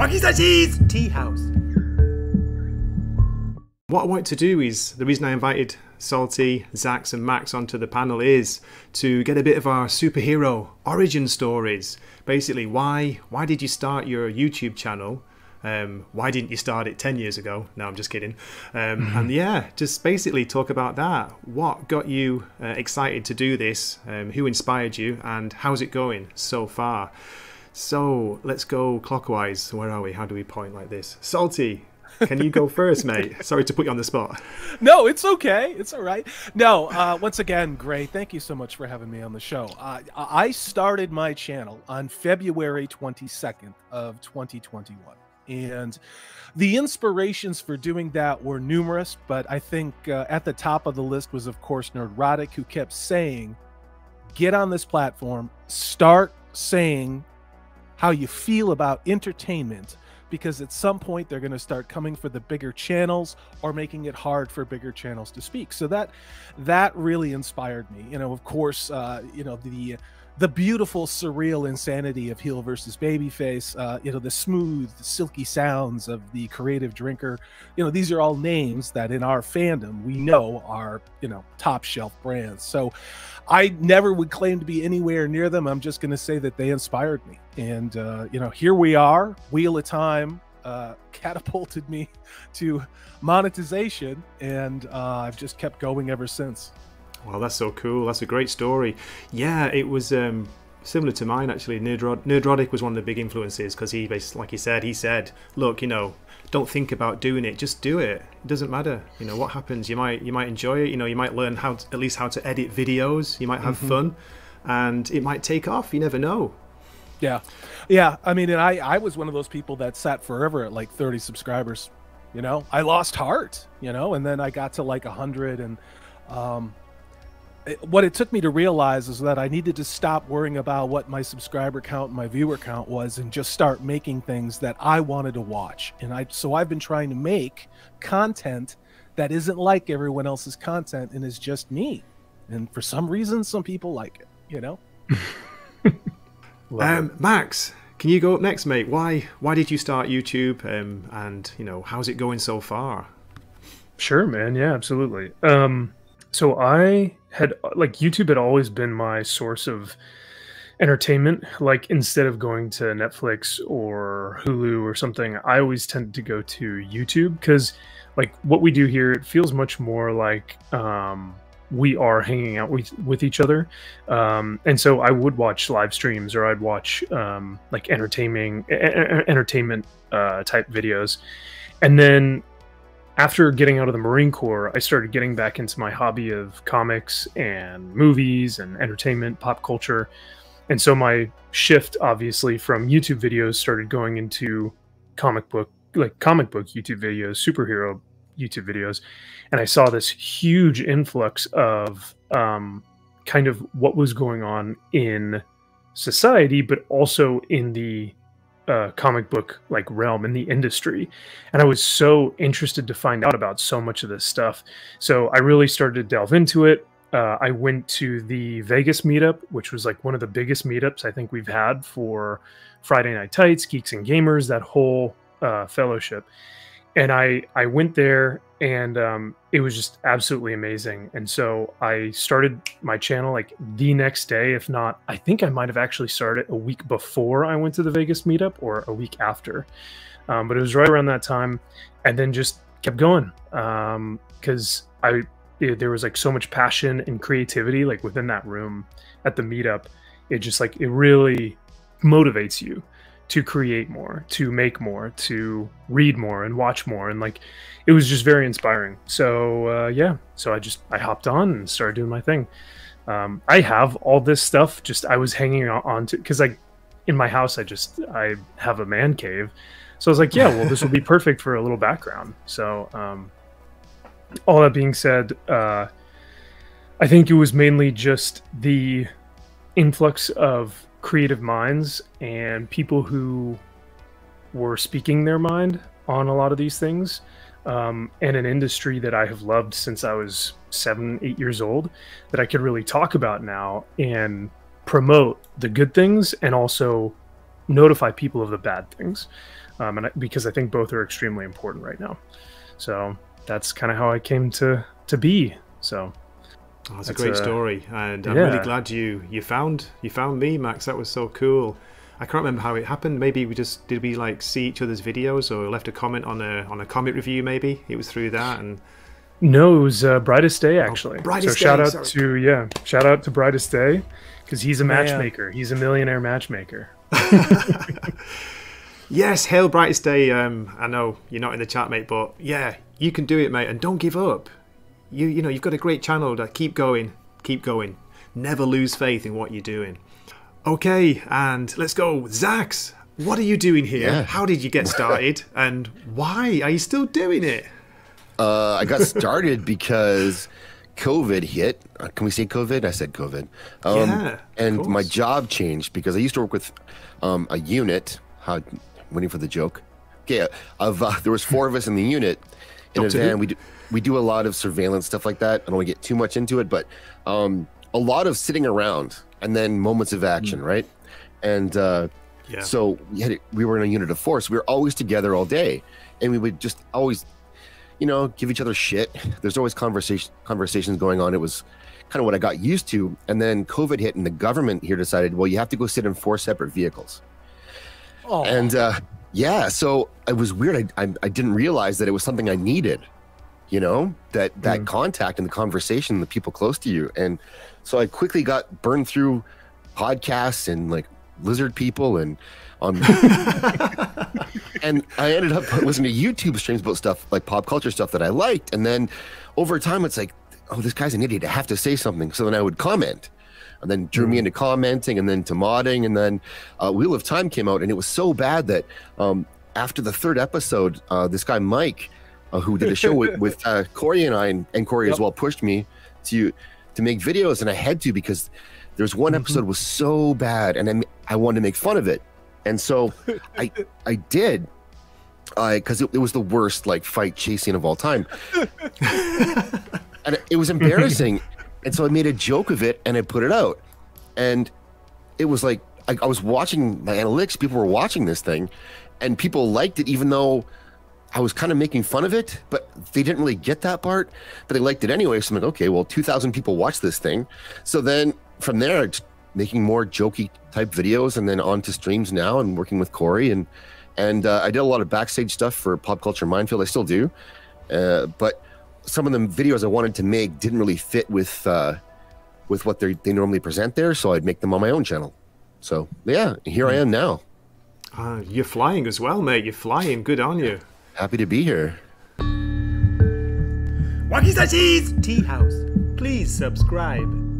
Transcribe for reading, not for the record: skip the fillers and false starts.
Wakizashi's Teahouse. What I want to do is, the reason I invited Salty, Zaxx and Max onto the panel is to get a bit of our superhero origin stories. Basically, why did you start your YouTube channel? Why didn't you start it 10 years ago? No, I'm just kidding. And yeah, just basically talk about that. What got you excited to do this? Who inspired you? And how's it going so far? So let's go clockwise. Where are we? How do we point like this? Salty, can you go first, mate? Sorry to put you on the spot. No, it's okay. It's all right. No, once again, Gray, thank you so much for having me on the show. I started my channel on February 22nd of 2021. And the inspirations for doing that were numerous, but I think at the top of the list was, of course, Nerdrotic, who kept saying, get on this platform, start saying how you feel about entertainment, because at some point they're going to start coming for the bigger channels or making it hard for bigger channels to speak. So that really inspired me. You know, of course, you know, the beautiful, surreal insanity of heel versus babyface, you know, the smooth, silky sounds of the creative drinker. You know, these are all names that in our fandom we know are, you know, top shelf brands. So I never would claim to be anywhere near them. I'm just going to say that they inspired me. And, you know, here we are, Wheel of Time catapulted me to monetization, and I've just kept going ever since. Wow, that's so cool. That's a great story. Yeah, it was similar to mine, actually. Nerdrotic was one of the big influences because he basically, like he said, look, you know, don't think about doing it, just do it. It doesn't matter, you know, what happens. You might enjoy it, you know, you might learn at least how to edit videos, you might have fun, and it might take off, you never know. Yeah. Yeah, I mean, and I was one of those people that sat forever at like 30 subscribers, you know. I lost heart, you know, and then I got to like 100, and what it took me to realize is that I needed to stop worrying about what my subscriber count and my viewer count was and just start making things that I wanted to watch. And so I've been trying to make content that isn't like everyone else's content and is just me. And for some reason, some people like it, you know? Max, can you go up next, mate? Why did you start YouTube, and, you know, how's it going so far? Sure, man. Yeah, absolutely. So I had, like, YouTube had always been my source of entertainment. Like, instead of going to Netflix or Hulu or something, I always tended to go to YouTube because, like, what we do here, it feels much more like we are hanging out with each other. And so I would watch live streams, or I'd watch like entertainment type videos. And then after getting out of the Marine Corps, I started getting back into my hobby of comics and movies and entertainment, pop culture. And so my shift, obviously, from YouTube videos started going into comic book YouTube videos, superhero YouTube videos. And I saw this huge influx of kind of what was going on in society, but also in the comic book like realm, in the industry. And I was so interested to find out about so much of this stuff. So I really started to delve into it. I went to the Vegas meetup, which was like one of the biggest meetups I think we've had for Friday Night Tights, Geeks and Gamers, that whole fellowship. And I went there, and it was just absolutely amazing. And so I started my channel like the next day, if not, I think I might have actually started a week before I went to the Vegas meetup, or a week after. But it was right around that time, and then just kept going because there was like so much passion and creativity like within that room at the meetup. It just like, it really motivates you to create more, to make more, to read more and watch more. And like, it was just very inspiring. So yeah, so I hopped on and started doing my thing. I have all this stuff, just I was hanging on to, because like in my house, I have a man cave. So I was like, yeah, well, this will be perfect for a little background. So all that being said, I think it was mainly just the influx of creative minds and people who were speaking their mind on a lot of these things, and an industry that I have loved since I was 7, 8 years old, that I could really talk about now and promote the good things, and also notify people of the bad things, because I think both are extremely important right now. So that's kind of how I came to be. So oh, that's a great story, and I'm yeah. really glad you found me, Max. That was so cool. I can't remember how it happened. Maybe did we like see each other's videos or left a comment on a comic review? Maybe it was through that. And no, it was Brightest Day actually. Brightest so Day, shout out to Brightest Day, because he's a matchmaker. He's a millionaire matchmaker. Yes, hail Brightest Day. I know you're not in the chat, mate, but yeah, you can do it, mate, and don't give up. You know you've got a great channel. Keep going, never lose faith in what you're doing. Okay, and let's go, Zaxx. What are you doing here? Yeah. How did you get started, and why are you still doing it? I got started because COVID hit. Can we say COVID? I said COVID. Yeah, and my job changed because I used to work with a unit. Waiting for the joke. Okay, there was 4 of us in the unit in a van. We do a lot of surveillance stuff like that. I don't want to get too much into it, but a lot of sitting around and then moments of action, right? And so we were in a unit of 4, so we were always together all day, and we would just always, give each other shit. There's always conversations going on. It was kind of what I got used to. And then COVID hit, and the government here decided, well, you have to go sit in 4 separate vehicles. Oh. And so it was weird. I didn't realize that it was something I needed, that contact and the conversation, the people close to you. And so I quickly got burned through podcasts and like lizard people and and I ended up listening to YouTube streams about stuff like pop culture stuff that I liked. And then over time, it's like, oh, this guy's an idiot. I have to say something. So then I would comment. And then drew me into commenting, and then to modding, and then Wheel of Time came out, and it was so bad that after the 3rd episode, this guy Mike, who did a show with Corey and I, and Corey as well, pushed me to make videos, and I had to because there's one episode was so bad, and I wanted to make fun of it, and so I did, because it was the worst like fight chase scene of all time, and it was embarrassing. And so I made a joke of it and I put it out, and it was like, I was watching my analytics, people were watching this thing, and people liked it, even though I was kind of making fun of it, but they didn't really get that part, but they liked it anyway. So I'm like, okay, well, 2,000 people watched this thing. So then from there, just making more jokey type videos, and then on to streams now, and working with Corey, and I did a lot of backstage stuff for Pop Culture Minefield. I still do, but some of the videos I wanted to make didn't really fit with what they normally present there, so I'd make them on my own channel. So yeah, here I am now. You're flying as well, mate. You're flying. Good on you. Happy to be here. Wakizashi's Teahouse. Please subscribe.